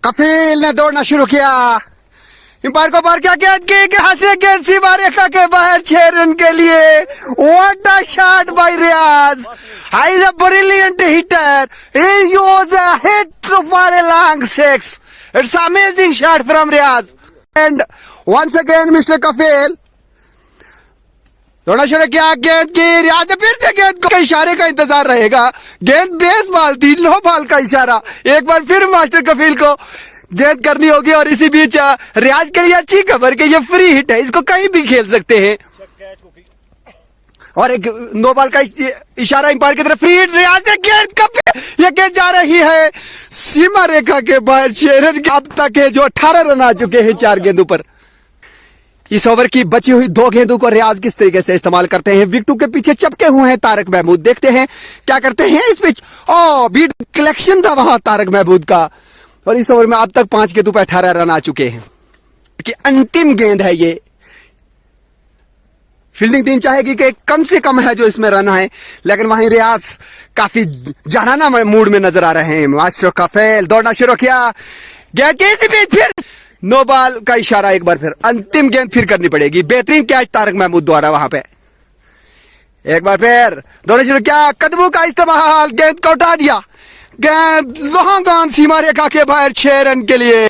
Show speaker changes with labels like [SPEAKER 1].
[SPEAKER 1] कफील ने दौड़ना शुरू किया। एम्पायर को पार किया, गेंद की हंसी गेंद सीमा रेखा के बाहर 6 रन के लिए। What a shot by Riyaz, he is a brilliant hitter, he use a hit for a long six. It's amazing shot from Riyaz and once again mister Kafeel दौड़ना शुरू किया। गेंद की रियाज ने फिर से गेंद को इशारे का इंतजार रहेगा। गेंद बेसबॉल थी, लो बॉल का इशारा। एक बार फिर मास्टर कफील को गेंद करनी होगी और इसी बीच रियाज के लिए अच्छी खबर कि ये फ्री हिट है, इसको कहीं भी खेल सकते हैं। और एक नो बॉल का इशारा एम्पायर की तरफ। फ्री हिट रियाज ने गेंद ये गेंद जा रही है सीमा रेखा के बाहर। 6 रन अब तक है जो 18 रन आ चुके हैं 4 गेंदों पर। इस ओवर की बची हुई 2 गेंदों को रियाज किस तरीके से इस्तेमाल करते हैं। विकेटों के पीछे चपके हुए हैं तारक महमूद, देखते हैं क्या करते हैं इस पिच। बीट कलेक्शन था वहां तारक महमूद का। और इस ओवर में अब तक 5 गेंदों पर 18 रन आ चुके हैं कि अंतिम गेंद है ये। फील्डिंग टीम चाहेगी कि कम से कम है जो इसमें रन आए, लेकिन वहीं रियाज काफी जहाना मूड में नजर आ रहे हैं। मास्टर कफील दौड़ना शुरू किया। गेंद के इसी बीच फिर नो बॉल का इशारा। एक बार फिर अंतिम गेंद फिर करनी पड़ेगी। बेहतरीन कैच तारक महमूद द्वारा वहां पे। एक बार फिर दौड़ना शुरू किया, कदमों का इस्तेमाल, गेंद को उठा दिया। गेंद लॉन्ग ऑन सीमा रेखा के बाहर 6 रन के लिए।